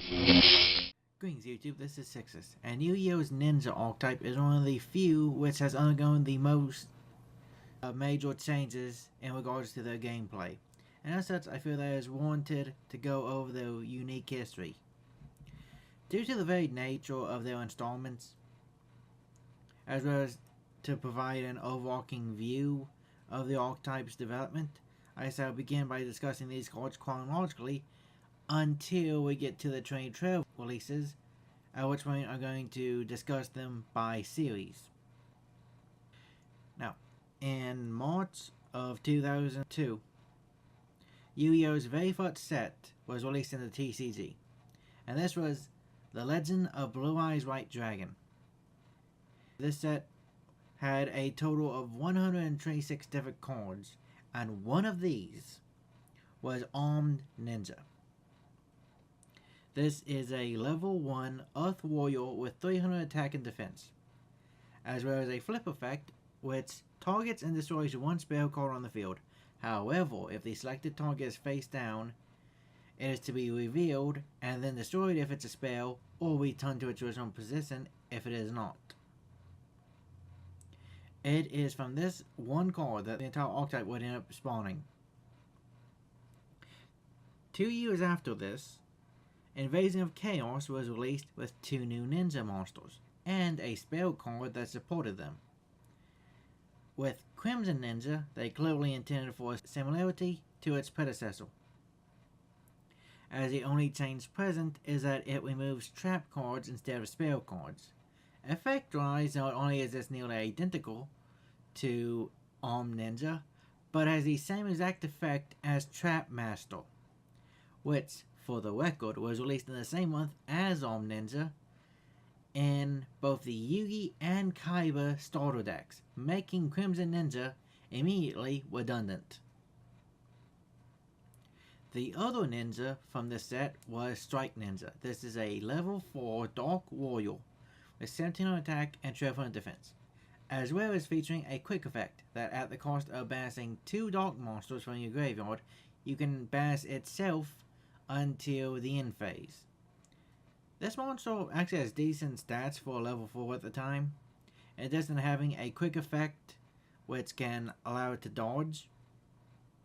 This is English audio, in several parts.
Greetings YouTube, this is Sixus, and Yugioh's Ninja Archetype is one of the few which has undergone the most major changes in regards to their gameplay, and as such I feel that it is warranted to go over their unique history. Due to the varied nature of their installments, as well as to provide an overarching view of the archetype's development, I shall begin by discussing these cards chronologically until we get to the 2012 releases, at which point I'm going to discuss them by series. Now, in March of 2002, Yu-Gi-Oh's very first set was released in the TCG, and this was The Legend of Blue Eyes White Dragon. This set had a total of 126 different cards, and one of these was Armed Ninja. This is a level 1 Earth Warrior with 300 attack and defense, as well as a flip effect which targets and destroys one spell card on the field. However, if the selected target is face down, it is to be revealed and then destroyed if it's a spell, or returned to its original position if it is not. It is from this one card that the entire archetype would end up spawning. 2 years after this, Invasion of Chaos was released with 2 new ninja monsters, and a spell card that supported them. With Crimson Ninja, they clearly intended for a similarity to its predecessor, as the only change present is that it removes trap cards instead of spell cards. Effect-wise, not only is this nearly identical to Armed Ninja, but has the same exact effect as Trap Master, which, for the record, was released in the same month as Armed Ninja in both the Yugi and Kaiba starter decks, making Crimson Ninja immediately redundant. The other ninja from this set was Strike Ninja. This is a level 4 Dark Warrior with 1700 attack and 1200 defense, as well as featuring a quick effect that at the cost of banishing 2 dark monsters from your graveyard, you can banish itself until the end phase. This monster actually has decent stats for level 4 at the time, in addition to having a quick effect which can allow it to dodge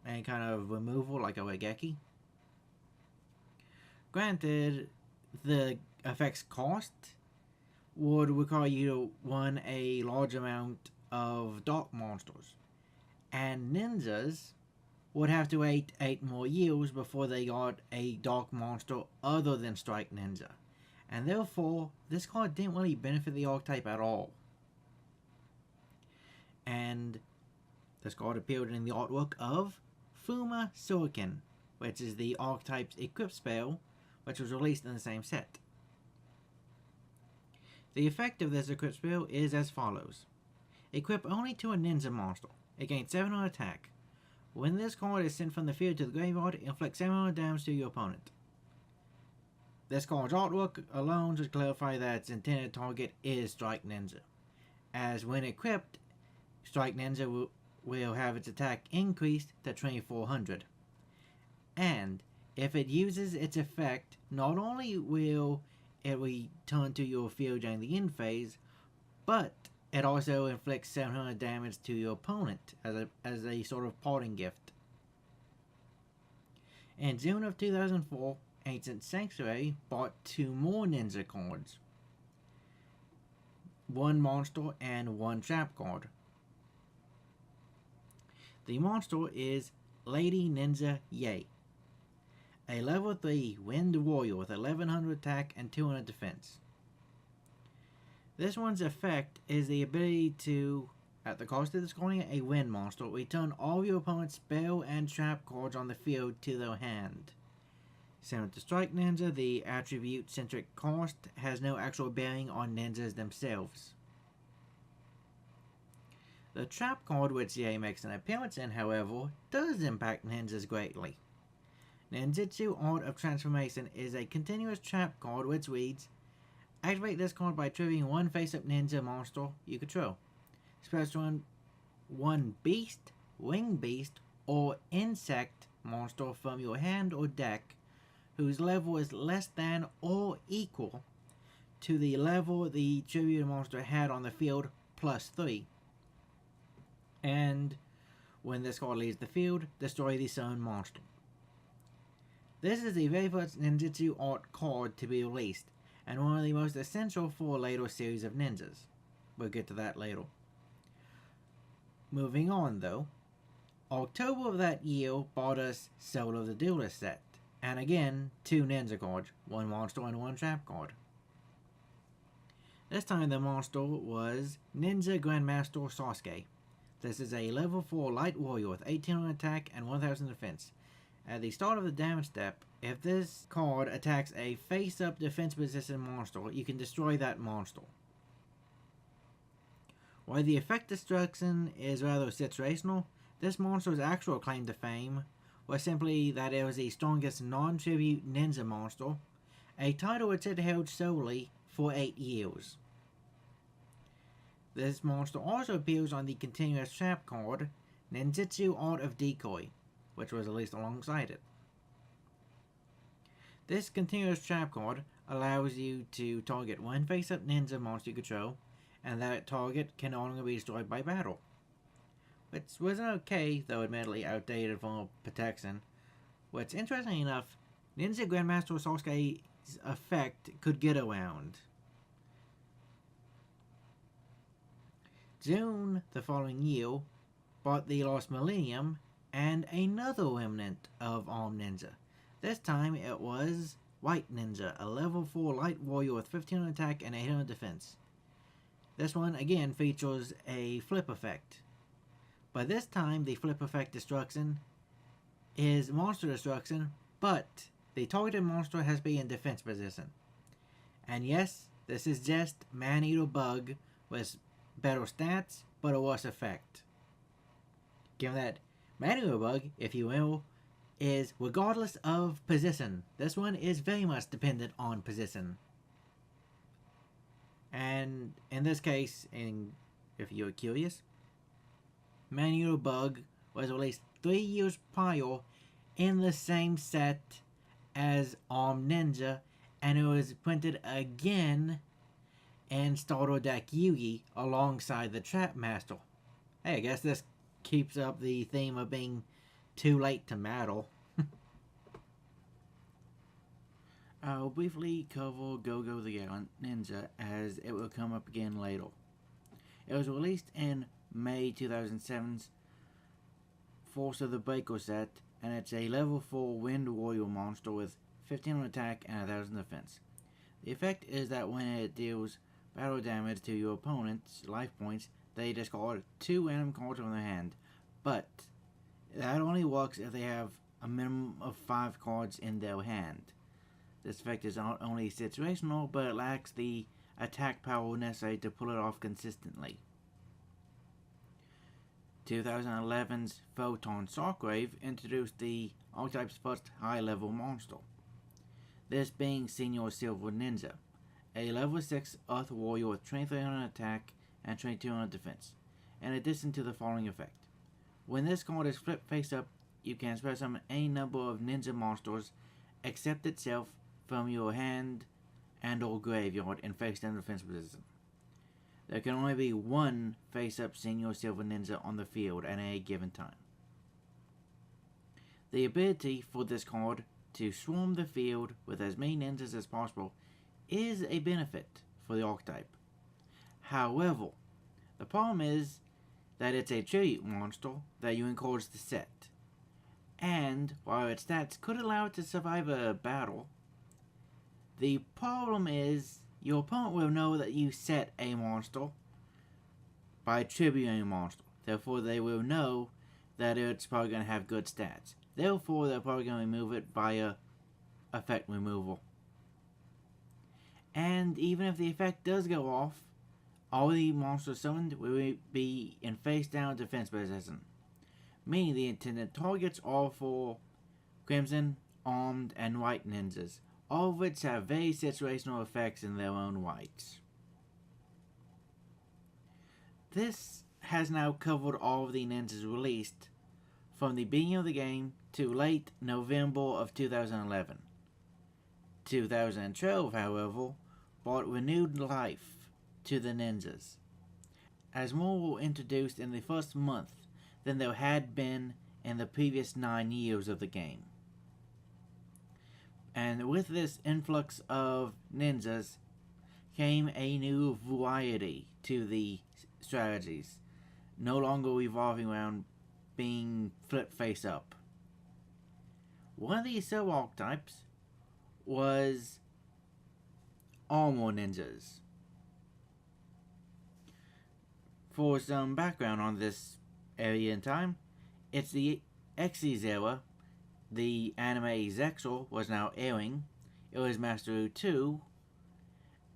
and kind of removal like a Regeki. Granted, the effect's cost would require you to run a large amount of dark monsters, and ninjas would have to wait 8 more years before they got a dark monster other than Strike Ninja, and therefore this card didn't really benefit the archetype at all. And this card appeared in the artwork of Fuma Shuriken, which is the archetype's equip spell, which was released in the same set. The effect of this equip spell is as follows. Equip only to a ninja monster. It gains 700 attack. When this card is sent from the field to the graveyard, inflict 700 damage to your opponent. This card's artwork alone should clarify that its intended target is Strike Ninja, as when equipped, Strike Ninja will have its attack increased to 2400. And if it uses its effect, not only will it return to your field during the end phase, but it also inflicts 700 damage to your opponent as a sort of parting gift. In June of 2004, Ancient Sanctuary bought 2 more ninja cards. 1 monster and 1 trap card. The monster is Lady Ninja Yae, a level 3 Wind Warrior with 1100 attack and 200 defense. This one's effect is the ability to, at the cost of discarding a wind monster, return all your opponent's spell and trap cards on the field to their hand. Similar to Strike Ninja, the attribute-centric cost has no actual bearing on ninjas themselves. The trap card which Yae makes an appearance in, however, does impact ninjas greatly. Ninjitsu Art of Transformation is a continuous trap card which reads, activate this card by triggering 1 face-up ninja monster you control. Special one beast, wing beast, or insect monster from your hand or deck whose level is less than or equal to the level the tribute monster had on the field plus 3. And when this card leaves the field, destroy the summoned monster. This is the very first Ninjitsu Art card to be released, and one of the most essential for a later series of ninjas. We'll get to that later. Moving on though, October of that year brought us Soul of the Duelist set, and again, 2 ninja cards, 1 monster and 1 trap card. This time the monster was Ninja Grandmaster Sasuke. This is a level 4 light warrior with 1800 attack and 1000 defense. At the start of the damage step, if this card attacks a face-up defense position monster, you can destroy that monster. While the effect destruction is rather situational, this monster's actual claim to fame was simply that it was the strongest non-tribute ninja monster, a title which it held solely for 8 years. This monster also appears on the continuous trap card, Ninjitsu Art of Decoy, which was released alongside it. This continuous trap card allows you to target 1 face-up ninja monster you control, and that target can only be destroyed by battle. Which was okay, though admittedly outdated for protection. Which, interestingly enough, Ninja Grandmaster Sasuke's effect could get around. June the following year brought the Lost Millennium and another remnant of Armed Ninja. This time it was White Ninja, a level 4 light warrior with 1500 attack and 800 defense. This one again features a flip effect. But this time the flip effect destruction is monster destruction, but the targeted monster has to be in defense position. And yes, this is just Man-Eater Bug with better stats, but a worse effect. Given that Man-Eater Bug, if you will, is regardless of position. This one is very much dependent on position. And in this case, if you're curious, Man-Eater Bug was released 3 years prior in the same set as Armed Ninja, and it was printed again in Starter Deck Yugi alongside the Trap Master. Hey, I guess this keeps up the theme of being too late to meddle. I'll briefly cover Go-Go the Gallant Ninja as it will come up again later. It was released in May 2007's Force of the Breaker set, and it's a level 4 Wind Warrior monster with 1500 attack and 1000 defense. The effect is that when it deals battle damage to your opponent's life points, they discard 2 random cards from their hand, but that only works if they have a minimum of 5 cards in their hand. This effect is not only situational, but it lacks the attack power necessary to pull it off consistently. 2011's Photon Sarkrave introduced the Archetype's first high-level monster, this being Senior Silver Ninja, a level 6 Earth Warrior with 2300 attack and 2200 defense, in addition to the following effect. When this card is flipped face up, you can special summon any number of ninja monsters except itself from your hand and or graveyard in face down defense position. There can only be 1 face-up Senior Silver Ninja on the field at any given time. The ability for this card to swarm the field with as many ninjas as possible is a benefit for the archetype. However, the problem is that it's a tribute monster that you encourage to set. And while its stats could allow it to survive a battle, the problem is your opponent will know that you set a monster by tributing a monster. Therefore, they will know that it's probably going to have good stats. Therefore, they're probably going to remove it via effect removal. And even if the effect does go off, all the monsters summoned will be in face down defense position, meaning the intended targets are for Crimson, Armed, and White Ninjas, all of which have very situational effects in their own rights. This has now covered all of the ninjas released from the beginning of the game to late November of 2011. 2012, however, brought renewed life to the ninjas, as more were introduced in the first month than there had been in the previous 9 years of the game. And with this influx of ninjas came a new variety to the strategies, no longer revolving around being flipped face up. One of these sub-archetypes was armor ninjas. For some background on this area in time, it's the Xyz era. The anime Zexal was now airing. It was Master 2,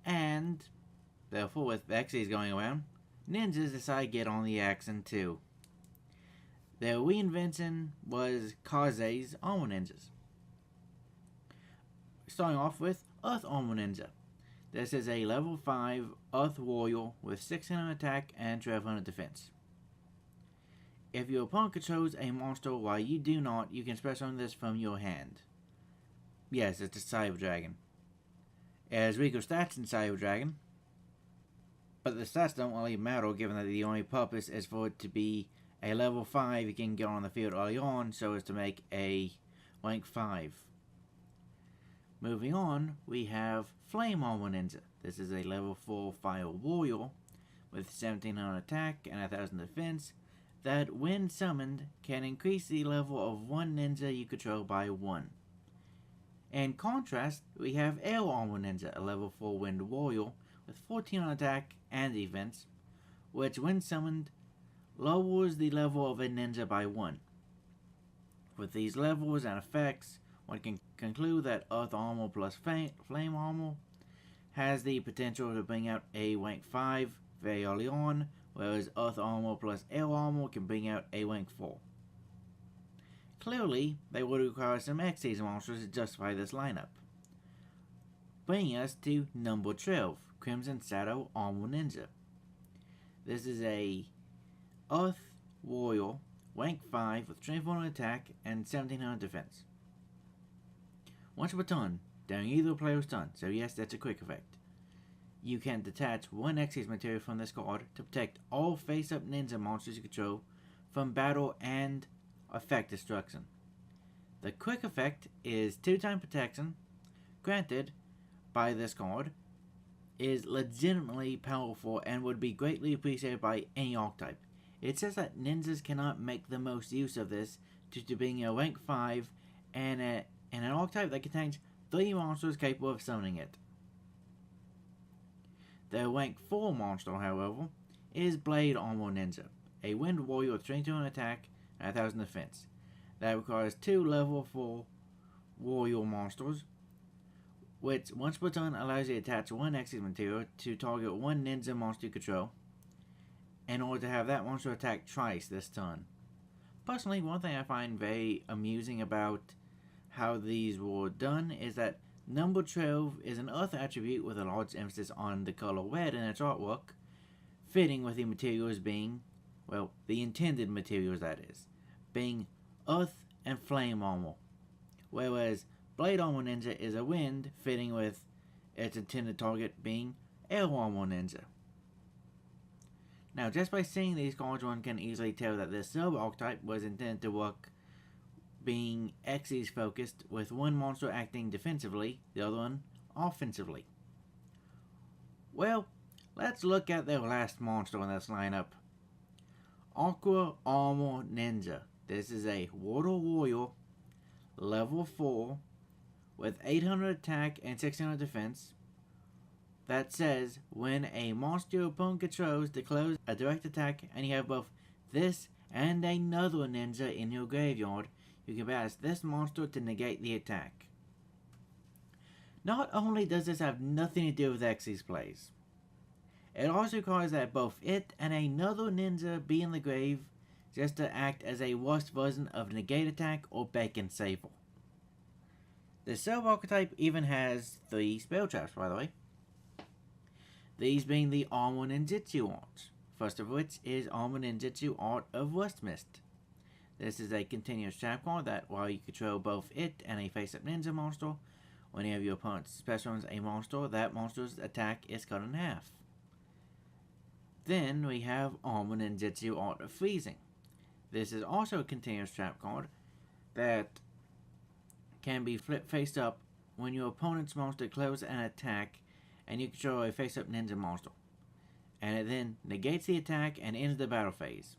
and therefore with Xyz going around, ninjas decided to get on the action too. Their reinvention was Kaze's Armor Ninjas. Starting off with Earth Armor Ninja. This is a level 5 Earth Warrior with 600 attack and 1200 defense. If your opponent controls a monster while you do not, you can special summon this from your hand. Yes, it's a Cyber Dragon. It has weaker stats than Cyber Dragon, but the stats don't really matter given that the only purpose is for it to be a level 5 you can get on the field early on so as to make a rank 5. Moving on, we have Flame Armor Ninja. This is a level 4 Fire Warrior with 1700 attack and 1000 defense that, when summoned, can increase the level of one ninja you control by 1. In contrast, we have Air Armor Ninja, a level 4 Wind Warrior with 1400 attack and defense, which, when summoned, lowers the level of a ninja by 1. With these levels and effects, one can conclude that Earth Armor plus Flame Armor has the potential to bring out a rank 5 very early on, whereas Earth Armor plus Air Armor can bring out a rank 4. Clearly, they would require some Xyz monsters to justify this lineup. Bringing us to number 12, Crimson Shadow Armor Ninja. This is a Earth Warrior, rank 5 with 2400 attack and 1700 defense. Once per turn, during either player's turn, so yes, that's a quick effect. You can detach one Xyz material from this card to protect all face-up ninja monsters you control from battle and effect destruction. The quick effect is 2-time protection, granted by this card, is legitimately powerful and would be greatly appreciated by any archetype. It says that ninjas cannot make the most use of this due to being a rank 5 and an archetype that contains 3 monsters capable of summoning it. The rank 4 monster, however, is Blade Armor Ninja, a Wind Warrior with 2200 attack and 1000 defense. That requires 2 level 4 warrior monsters, which once per turn allows you to attach one Xyz material to target one ninja monster you control, in order to have that monster attack twice this turn. Personally, one thing I find very amusing about how these were done is that number 12 is an Earth attribute with a large emphasis on the color red in its artwork, fitting with the materials being, well, the intended materials that is, being Earth and Flame Armor, whereas Blade Armor Ninja is a wind, fitting with its intended target being Air Armor Ninja. Now, just by seeing these cards, one can easily tell that this sub-archetype was intended to work being Xyz focused, with one monster acting defensively, the other one offensively. Well, let's look at the last monster in this lineup. Aqua Armor Ninja. This is a Water Warrior, level 4, with 800 attack and 600 defense. That says, when a monster your opponent controls declares a direct attack and you have both this and another ninja in your graveyard, you can pass this monster to negate the attack. Not only does this have nothing to do with Xyz plays, it also requires that both it and another ninja be in the grave just to act as a worse version of negate attack or bacon saver. The sub-archetype even has 3 spell traps, by the way. These being the Armor Ninjitsu Art, first of which is Armor Ninjitsu Art of Retrospective. This is a continuous trap card that, while you control both it and a face-up ninja monster, Whenever your opponent special summons a monster, that monster's attack is cut in half. Then we have Armor Ninjitsu Art of Freezing. This is also a continuous trap card that can be flipped face up when your opponent's monster closes an attack and you control a face up ninja monster. And it then negates the attack and ends the battle phase.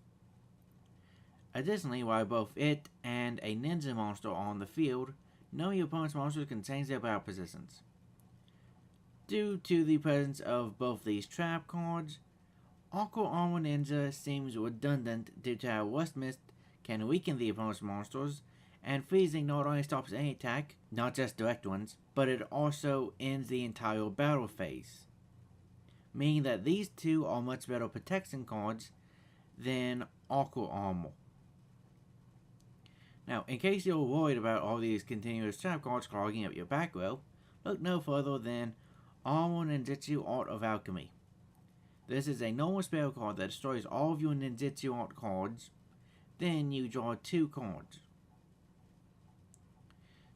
Additionally, while both it and a ninja monster are on the field, knowing your opponent's monsters can change their battle positions. Due to the presence of both these trap cards, Aqua Armor Ninja seems redundant due to how Rust Mist can weaken the opponent's monsters, and freezing not only stops any attack, not just direct ones, but it also ends the entire battle phase. Meaning that these two are much better protection cards than Aqua Armor. Now, in case you're worried about all these continuous trap cards clogging up your back row, look no further than Armor Ninjitsu Art of Alchemy. This is a normal spell card that destroys all of your Ninjitsu Art cards, then you draw 2 cards.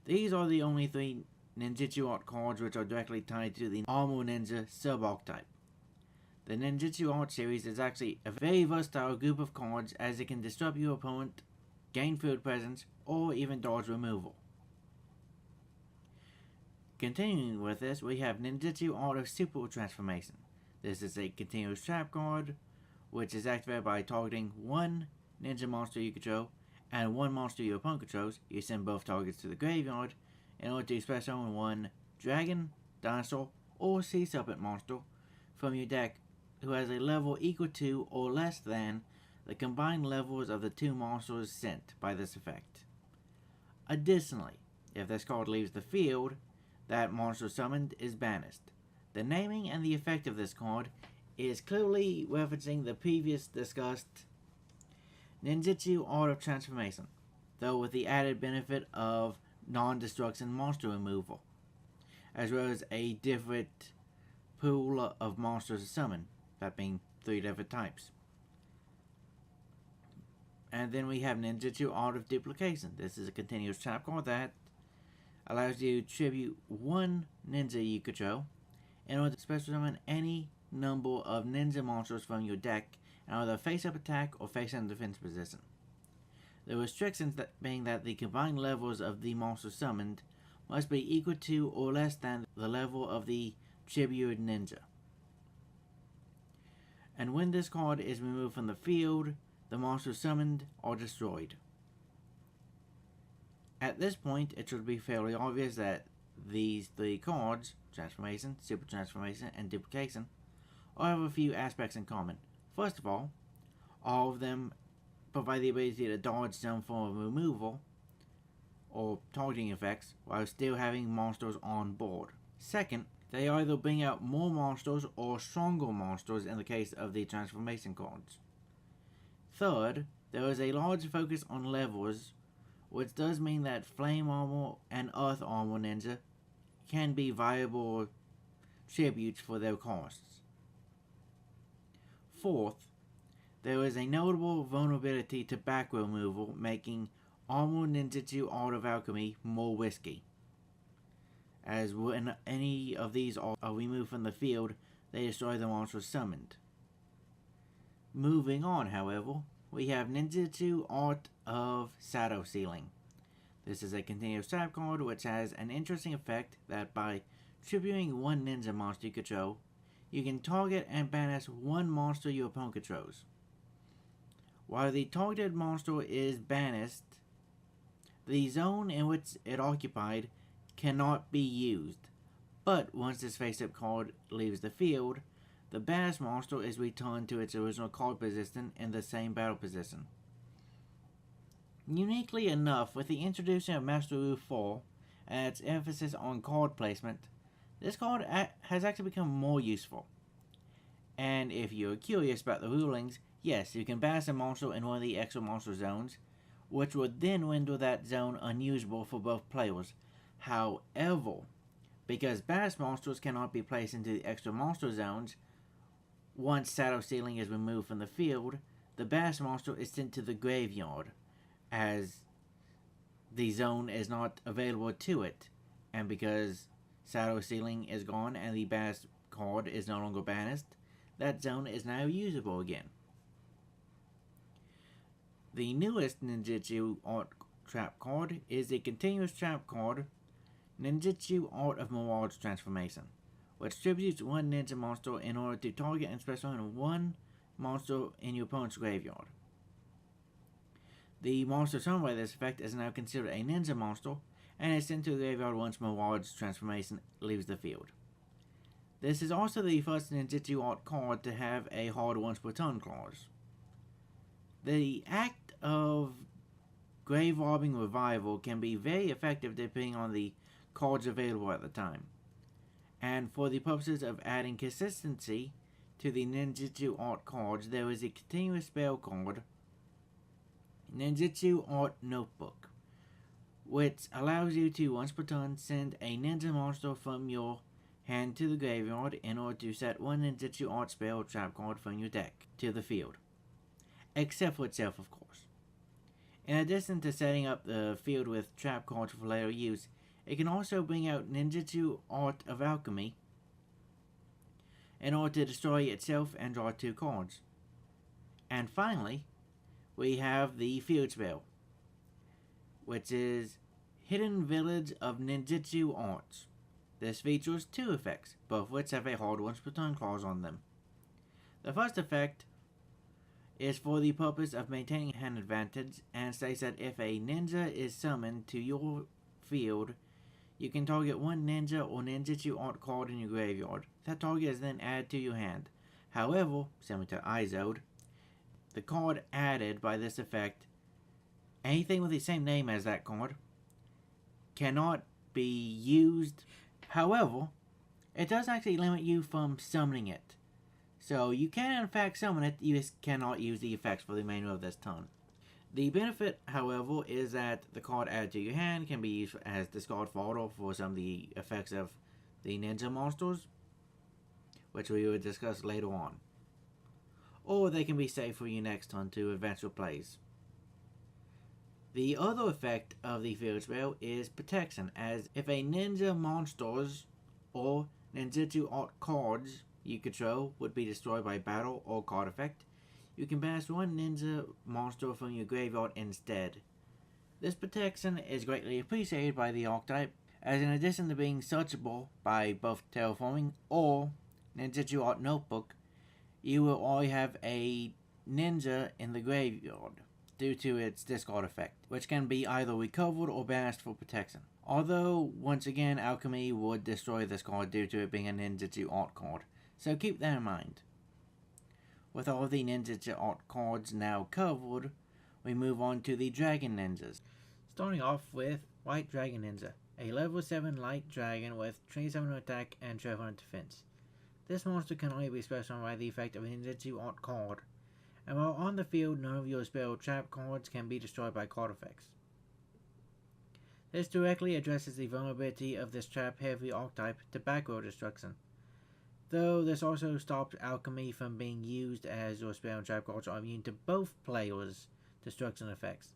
These are the only 3 Ninjitsu Art cards which are directly tied to the Armor Ninja sub-archetype. The Ninjitsu Art series is actually a very versatile group of cards as it can disrupt your opponent, gain field presence, or even dodge removal. Continuing with this, we have Ninjitsu Art of Super-Transformation. This is a continuous trap card, which is activated by targeting 1 ninja monster you control and 1 monster your opponent controls. You send both targets to the graveyard in order to special summon 1 dragon, dinosaur, or sea serpent monster from your deck who has a level equal to or less than the combined levels of the 2 monsters sent by this effect. Additionally, if this card leaves the field, that monster summoned is banished. The naming and the effect of this card is clearly referencing the previous discussed Ninjitsu Art of Transformation, though with the added benefit of non-destruction monster removal, as well as a different pool of monsters to summon, that being 3 different types. And then we have Ninjitsu Art of Duplication. This is a continuous trap card that allows you to tribute 1 ninja you control in order to special summon any number of ninja monsters from your deck in either face-up attack or face-down defense position. The restrictions being that the combined levels of the monster summoned must be equal to or less than the level of the tributed ninja. And when this card is removed from the field, the monsters summoned are destroyed. At this point, it should be fairly obvious that these 3 cards, Transformation, Super Transformation, and Duplication, all have a few aspects in common. First of all of them provide the ability to dodge some form of removal or targeting effects while still having monsters on board. Second, they either bring out more monsters or stronger monsters in the case of the transformation cards. Third, there is a large focus on levels, which does mean that Flame Armor and Earth Armor Ninja can be viable tributes for their costs. Fourth, there is a notable vulnerability to back removal, making Armor Ninjitsu Art of Alchemy more risky, as when any of these are removed from the field, they destroy the monsters summoned. Moving on, however, we have Ninjitsu Art of Shadow Sealing. This is a continuous trap card which has an interesting effect that by tributing 1 ninja monster you control, you can target and banish 1 monster your opponent controls. While the targeted monster is banished, the zone in which it occupied cannot be used, but once this face-up card leaves the field, the banished monster is returned to its original card position in the same battle position. Uniquely enough, with the introduction of Master Rule 4 and its emphasis on card placement, this card has actually become more useful. And if you're curious about the rulings, yes, you can banish a monster in one of the extra monster zones, which would then render that zone unusable for both players. However, because banished monsters cannot be placed into the extra monster zones, once Shadow Sealing is removed from the field, the banished monster is sent to the graveyard, as the zone is not available to it and because Shadow Ceiling is gone and the banished card is no longer banished, that zone is now usable again. The newest Ninjitsu Art Trap card is the continuous trap card, Ninjitsu Art of Super-Transformation, which tributes one ninja monster in order to target and special summon one monster in your opponent's graveyard. The monster summoned by this effect is now considered a ninja monster and is sent to the graveyard once Mawad's transformation leaves the field. This is also the first Ninjitsu Art card to have a hard once per turn clause. The act of grave robbing revival can be very effective depending on the cards available at the time. And for the purposes of adding consistency to the Ninjitsu Art cards, there is a continuous spell card, Ninjitsu Art Notebook, which allows you to once per turn send a ninja monster from your hand to the graveyard in order to set one Ninjitsu Art spell or trap card from your deck to the field. Except for itself, of course. In addition to setting up the field with trap cards for later use, it can also bring out Ninjitsu Art of Alchemy in order to destroy itself and draw 2 cards. And finally, we have the field spell, which is Hidden Village of Ninjitsu Arts. This features 2 effects, both of which have a hard once per turn clause on them. The first effect is for the purpose of maintaining hand advantage and states that if a ninja is summoned to your field, you can target one ninja or Ninjitsu Art card in your graveyard. That target is then added to your hand. However, similar to Izode, the card added by this effect, anything with the same name as that card, cannot be used. However, it does actually limit you from summoning it. So you can in fact summon it, you just cannot use the effects for the remainder of this turn. The benefit, however, is that the card added to your hand can be used as discard fodder for some of the effects of the ninja monsters, which we will discuss later on. Or they can be saved for your next turn to advance your plays. The other effect of the field spell is protection, as if a ninja monsters or Ninjitsu Art cards you control would be destroyed by battle or card effect, you can banish one ninja monster from your graveyard instead. This protection is greatly appreciated by the Archetype, as in addition to being searchable by both Terraforming or Ninjitsu Art Notebook, you will already have a ninja in the graveyard due to its discard effect, which can be either recovered or banished for protection. Although, once again, Alchemy would destroy this card due to it being a Ninjitsu Art card, so keep that in mind. With all the Ninjitsu Art cards now covered, we move on to the Dragon Ninjas. Starting off with White Dragon Ninja, a level 7 light dragon with 27 attack and 1200 defense. This monster can only be special by the effect of a Ninjitsu Art card, and while on the field, none of your spell trap cards can be destroyed by card effects. This directly addresses the vulnerability of this trap-heavy archetype to backrow destruction, though this also stops Alchemy from being used as your spell and trap cards are immune to both players' destruction effects.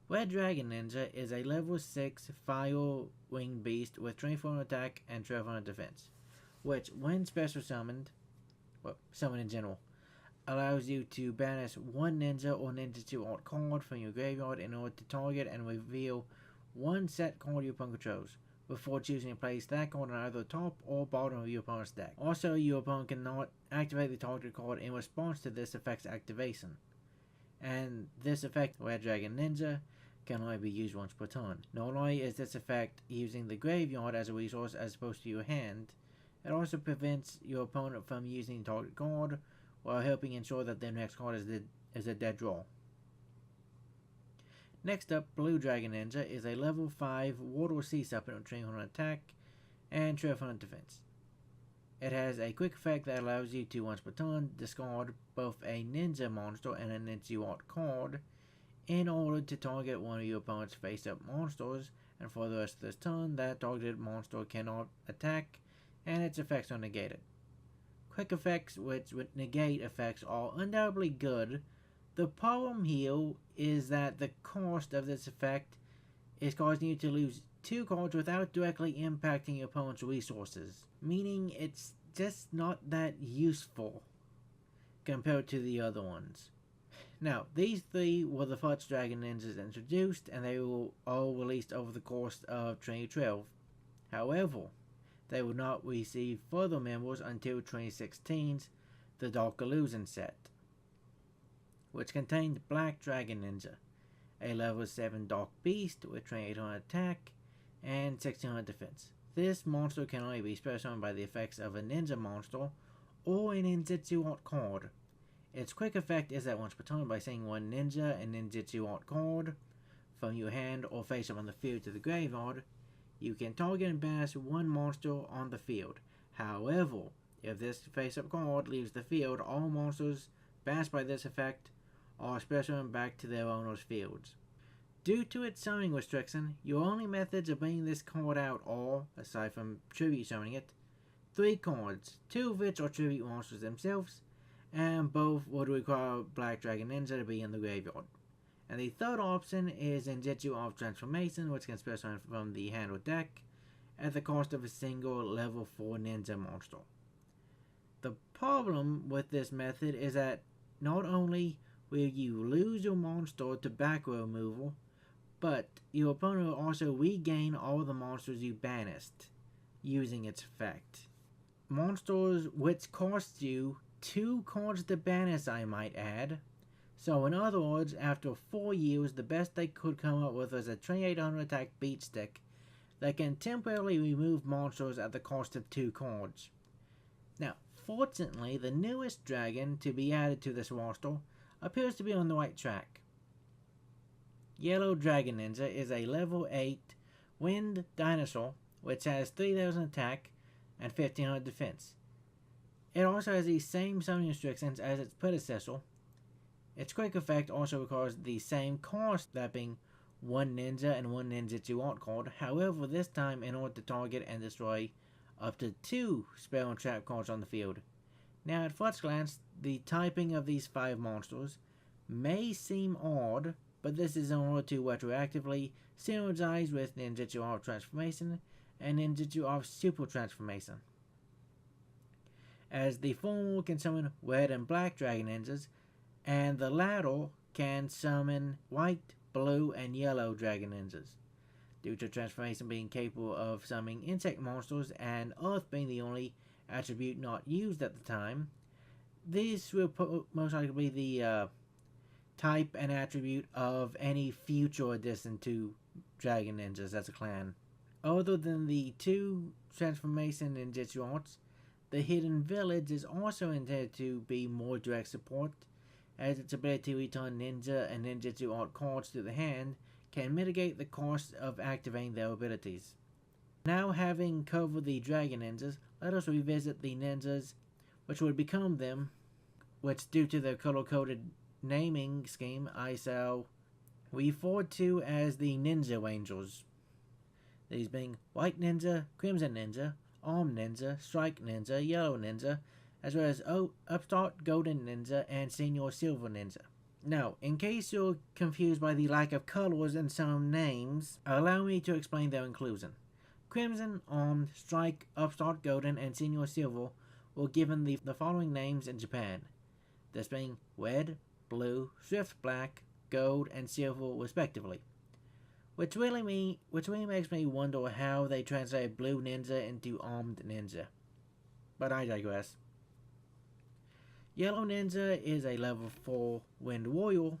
Red Dragon Ninja is a level 6 fire winged beast with 24 attack and 1200 defense, which, when special summoned, summoned in general, allows you to banish one ninja or Ninjitsu Art card from your graveyard in order to target and reveal one set card your opponent controls, before choosing to place that card on either top or bottom of your opponent's deck. Also, your opponent cannot activate the targeted card in response to this effect's activation. And this effect, Red Dragon Ninja, can only be used once per turn. Not only is this effect using the graveyard as a resource as opposed to your hand, it also prevents your opponent from using the target card while helping ensure that their next card is a dead draw. Next up, Blue Dragon Ninja is a level 5 water or sea serpent with 300 attack and 1200 defense. It has a quick effect that allows you to once per turn discard both a ninja monster and a Ninjitsu Art card in order to target one of your opponent's face-up monsters, and for the rest of this turn, that targeted monster cannot attack and its effects are negated. Quick effects which would negate effects are undoubtedly good. The problem here is that the cost of this effect is causing you to lose 2 cards without directly impacting your opponent's resources, meaning it's just not that useful compared to the other ones. Now, these 3 were the first Dragon Ninjas introduced, and they were all released over the course of 2012. However, they would not receive further members until 2016's The Dark Illusion set, which contained Black Dragon Ninja, a level 7 Dark Beast with 2800 attack and 1600 defense. This monster can only be special by the effects of a ninja monster or a Ninjitsu Art card. Its quick effect is that once per turn, by sending one ninja and Ninjitsu Art card from your hand or face up on the field to the graveyard, you can target and banish one monster on the field. However, if this face-up card leaves the field, all monsters banished by this effect are special back to their owner's fields. Due to its summoning restriction, your only methods of bringing this card out are, aside from tribute summoning it, 3 cards, 2 of which are tribute monsters themselves, and both would require Black Dragon Ninja to be in the graveyard. And the third option is Ninjitsu Art of Transformation, which can special from the hand or deck at the cost of a single level 4 ninja monster. The problem with this method is that not only will you lose your monster to back row removal, but your opponent will also regain all the monsters you banished using its effect. Monsters which cost you 2 cards to banish, I might add. So in other words, after 4 years, the best they could come up with was a 2800 attack beat stick that can temporarily remove monsters at the cost of 2 cards. Now, fortunately, the newest dragon to be added to this roster appears to be on the right track. Yellow Dragon Ninja is a level 8 Wind Dinosaur which has 3000 attack and 1500 defense. It also has the same summoning restrictions as its predecessor. Its quick effect also requires the same cost, that being 1 ninja and 1 Ninjitsu Art card. However, this time in order to target and destroy up to 2 spell and trap cards on the field. Now, at first glance, the typing of these 5 monsters may seem odd, but this is in order to retroactively synergize with Ninjitsu Art of Transformation and Ninjitsu Art of Super-Transformation, as the former can summon red and black dragon ninjas, and the latter can summon white, blue, and yellow dragon ninjas. Due to transformation being capable of summoning insect monsters and earth being the only attribute not used at the time, this will most likely be the type and attribute of any future addition to dragon ninjas as a clan. Other than the 2 transformation ninjitsu arts, the Hidden Village is also intended to be more direct support, as its ability to return ninja and ninjitsu art cards to the hand can mitigate the cost of activating their abilities. Now, having covered the dragon ninjas, let us revisit the ninjas which would become them, which due to their color-coded naming scheme I shall refer to as the Ninja Angels. These being White Ninja, Crimson Ninja, Arm Ninja, Strike Ninja, Yellow Ninja, as well as Upstart Golden Ninja and Senior Silver Ninja. Now, in case you're confused by the lack of colors in some names, allow me to explain their inclusion. Crimson, Armed, Strike, Upstart Golden, and Senior Silver were given the following names in Japan, this being Red, Blue, Swift Black, Gold, and Silver respectively. Which really makes me wonder how they translated Blue Ninja into Armed Ninja. But I digress. Yellow Ninja is a level 4 Wind Warrior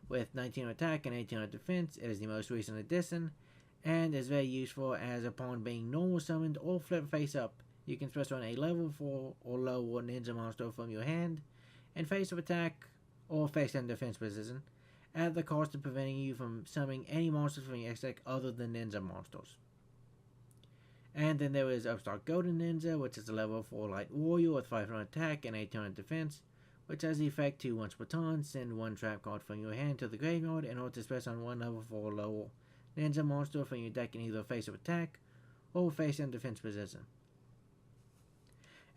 with 19 attack and 18 defense. It is the most recent addition and is very useful, as upon being normal summoned or flip face up, you can special summon a level 4 or lower ninja monster from your hand and face up attack or face down defense position, at the cost of preventing you from summoning any monsters from your deck other than ninja monsters. And then there is Upstart Golden Ninja, which is a level 4 Light Warrior with 500 attack and 800 defense, which has the effect to once per turn send 1 trap card from your hand to the graveyard in order to special on 1 level 4 lower ninja monster from your deck in either face up attack or face in defense position.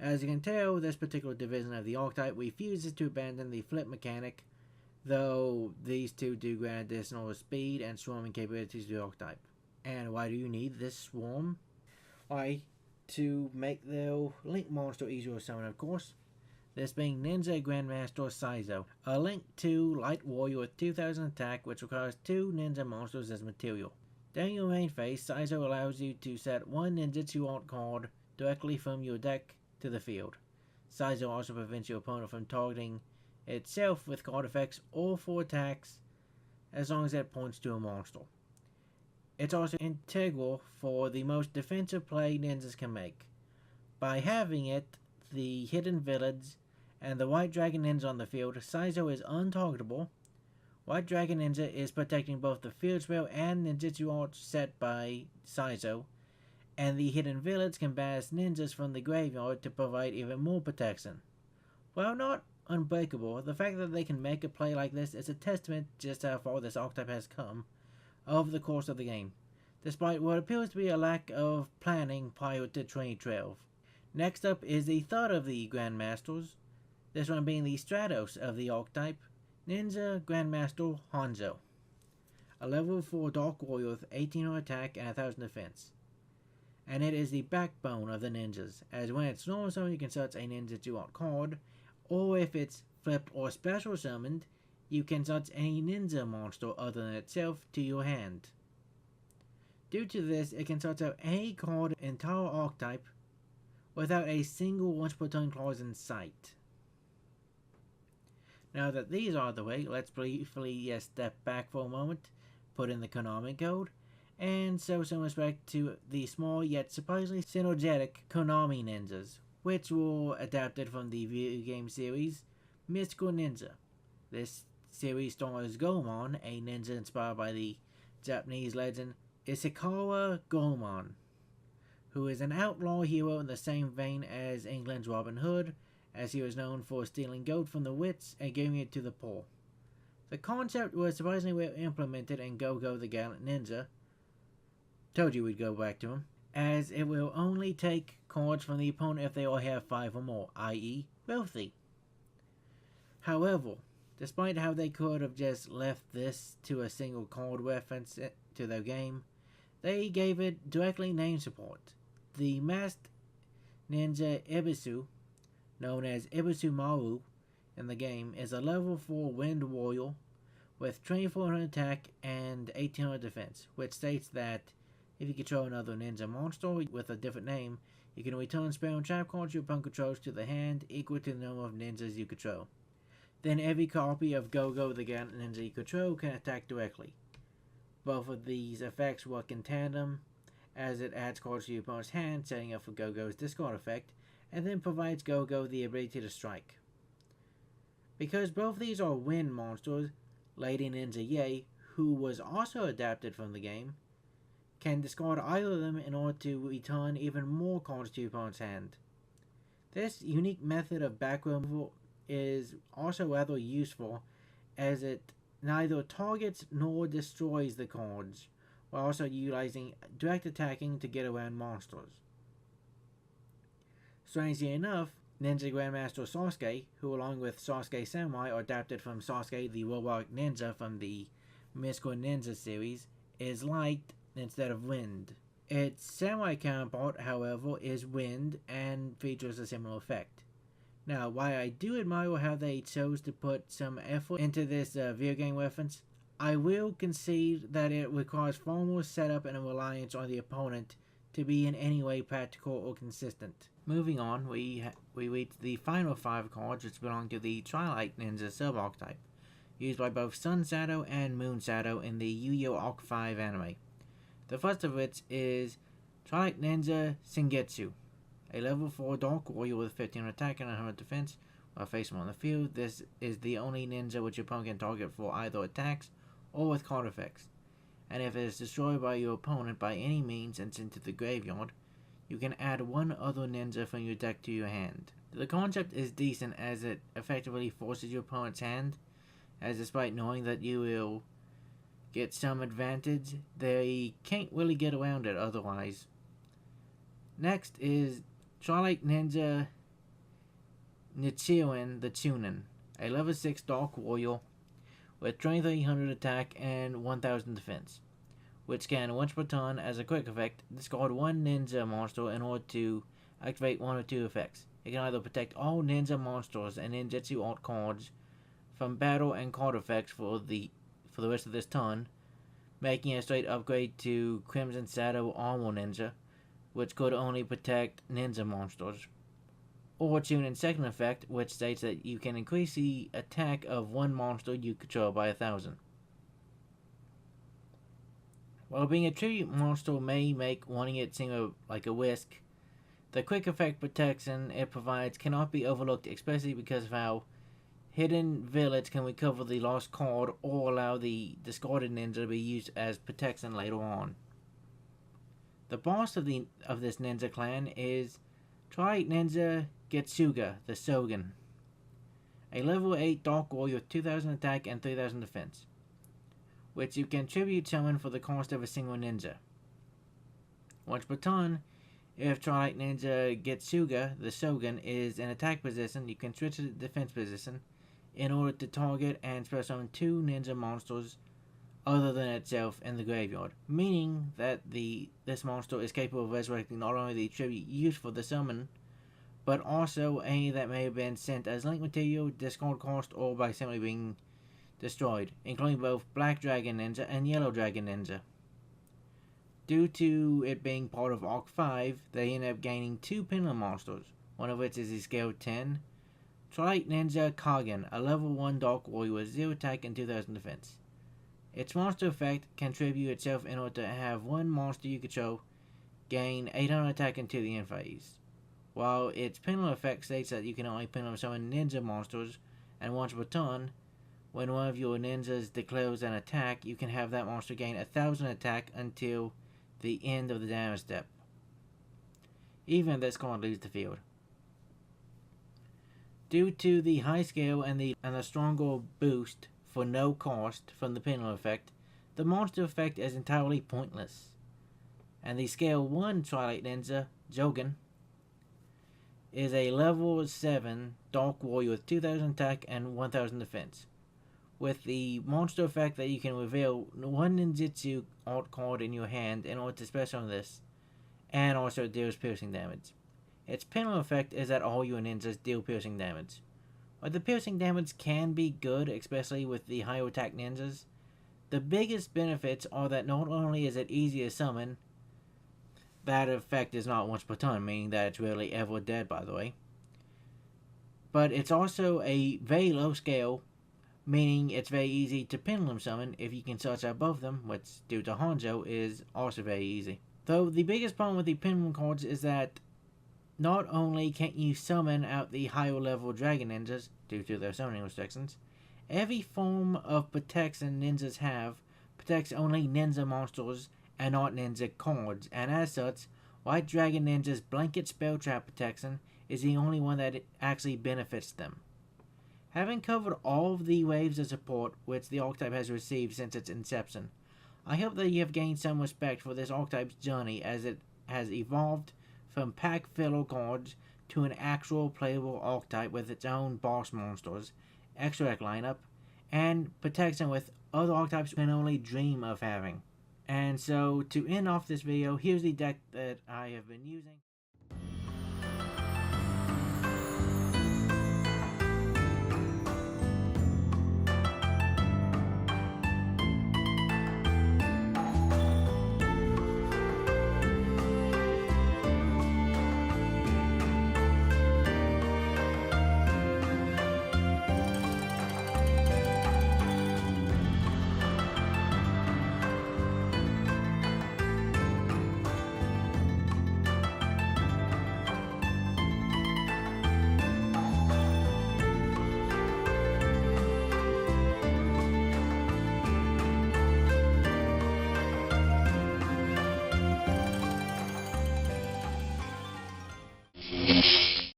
As you can tell, this particular division of the Archetype refuses to abandon the flip mechanic, though these 2 do grant additional speed and swarming capabilities to the Archetype. And why do you need this swarm? Why, to make the Link monster easier to summon, of course. This being Ninja Grandmaster Saizo, a Link 2 Light Warrior with 2000 attack, which requires 2 Ninja monsters as material. During your main phase, Saizo allows you to set one Ninjitsu Art card directly from your deck to the field. Saizo also prevents your opponent from targeting itself with card effects or for attacks as long as it points to a monster. It's also integral for the most defensive play ninjas can make. By having it, the hidden village, and the White Dragon Ninja on the field, Saizo is untargetable. White Dragon Ninja is protecting both the field spell and ninjitsu art set by Saizo, and the hidden village can banish ninjas from the graveyard to provide even more protection. While not unbreakable, the fact that they can make a play like this is a testament just how far this archetype has come over the course of the game, despite what appears to be a lack of planning prior to 2012. Next up is the third of the Grandmasters, this one being the Stratos of the archetype, Ninja Grandmaster Hanzo, a level 4 Dark Warrior with 1800 attack and 1000 defense. And it is the backbone of the ninjas, as when it's normal summon you can search a ninjitsu art card, or if it's flipped or special summoned, you can search any ninja monster other than itself to your hand. Due to this, it can search out any card in entire archetype without a single once per turn clause in sight. Now that these are the way, let's briefly step back for a moment, put in the Konami code, and show some respect to the small yet surprisingly synergetic Konami ninjas, which were adapted from the video game series Mystical Ninja. This series stars Goemon, a ninja inspired by the Japanese legend Ishikawa Goemon, who is an outlaw hero in the same vein as England's Robin Hood, as he was known for stealing gold from the wits and giving it to the poor. The concept was surprisingly well implemented in Go-Go the Gallant Ninja. Told you we'd go back to him, as it will only take cards from the opponent if they all have 5 or more, i.e. wealthy. However, despite how they could have just left this to a single card reference to their game, they gave it directly name support. The masked ninja Ibisu, known as Ibisu Maru in the game, is a level 4 Wind Warrior with 2400 attack and 1800 defense, which states that if you control another ninja monster with a different name, you can return spell and trap cards your opponent controls to the hand equal to the number of ninjas you control. Then every copy of Go-Go the Gallant Ninja you control can attack directly. Both of these effects work in tandem, as it adds cards to your opponent's hand, setting up for Go-Go's discard effect, and then provides Go-Go the ability to strike. Because both these are wind monsters, Lady Ninja Ye, who was also adapted from the game, can discard either of them in order to return even more cards to your opponent's hand. This unique method of back row removal is also rather useful, as it neither targets nor destroys the cards, while also utilizing direct attacking to get around monsters. Strangely enough, Ninja Grandmaster Sasuke, who along with Sasuke Samurai are adapted from Sasuke the Robotic Ninja from the Mystical Ninja series, is light instead of wind. Its samurai counterpart, however, is wind and features a similar effect. Now, while I do admire how they chose to put some effort into this video game reference, I will concede that it requires far more setup and a reliance on the opponent to be in any way practical or consistent. Moving on, we reach the final 5 cards, which belong to the Twilight Ninja sub-archetype, used by both Sun Shadow and Moon Shadow in the Yugioh Arc 5 anime. The first of which is Twilight Ninja Sengetsu, a level 4 Dark Warrior with 15 attack and 100 defense. While facing on the field, this is the only ninja which your opponent can target for either attacks or with card effects. And if it is destroyed by your opponent by any means and sent to the graveyard, you can add one other ninja from your deck to your hand. The concept is decent as it effectively forces your opponent's hand, as despite knowing that you will get some advantage, they can't really get around it otherwise. Next is Twilight Ninja Nichiren the Chunin, a level 6 Dark Warrior with 2300 attack and 1000 defense, which can, once per turn, as a quick effect, discard one ninja monster in order to activate one or two effects. It can either protect all ninja monsters and ninjitsu art cards from battle and card effects for the rest of this turn, making a straight upgrade to Crimson Shadow Armor Ninja, which could only protect ninja monsters. Or tune in second effect, which states that you can increase the attack of one monster you control by 1,000. While being a tribute monster may make wanting it seem like a risk, the quick effect protection it provides cannot be overlooked, especially because of how Hidden Village can recover the lost card or allow the discarded ninja to be used as protection later on. The boss of this ninja clan is Tri Ninja Getsuga, the Shogun, a level 8 Dark Warrior with 2,000 attack and 3,000 defense, which you can tribute summon for the cost of a single ninja. Once per turn, if Tri Ninja Getsuga, the Shogun, is in attack position, you can switch to defense position in order to target and special summon two ninja monsters other than itself in the graveyard, meaning that this monster is capable of resurrecting not only the tribute used for the summon, but also any that may have been sent as link material, discard cost, or by simply being destroyed, including both Black Dragon Ninja and Yellow Dragon Ninja. Due to it being part of Arc 5, they end up gaining two pendulum monsters, one of which is a scale 10, Tri Ninja Kagen, a level 1 Dark Warrior with 0 attack and 2,000 defense. Its monster effect can tribute itself in order to have one monster you control gain 800 attack until the end phase, while its pendulum effect states that you can only pendulum summon ninja monsters, and once per turn, when one of your ninjas declares an attack, you can have that monster gain 1,000 attack until the end of the damage step, even if this card leaves the field. Due to the high scale and the stronger boost for no cost from the pendulum effect, the monster effect is entirely pointless. And the scale 1 Twilight Ninja, Jogan, is a level 7 Dark Warrior with 2,000 attack and 1,000 defense, with the monster effect that you can reveal one Ninjitsu art card in your hand in order to special summon this, and also deals piercing damage. Its pendulum effect is that all your ninjas deal piercing damage. While the piercing damage can be good, especially with the higher attack ninjas, the biggest benefits are that not only is it easy to summon, that effect is not once per turn, meaning that it's rarely ever dead, by the way, but it's also a very low scale, meaning it's very easy to pendulum summon if you can search above them, which due to Hanzo is also very easy. Though the biggest problem with the pendulum cards is that not only can't you summon out the higher level dragon ninjas due to their summoning restrictions, every form of protection ninjas have protects only ninja monsters and not ninja cards, and as such, White Dragon Ninja's blanket spell trap protection is the only one that actually benefits them. Having covered all of the waves of support which the archetype has received since its inception, I hope that you have gained some respect for this archetype's journey as it has evolved from pack filler cards to an actual playable archetype with its own boss monsters, extra lineup, and protection with other archetypes can only dream of having. And so, to end off this video, here's the deck that I have been using.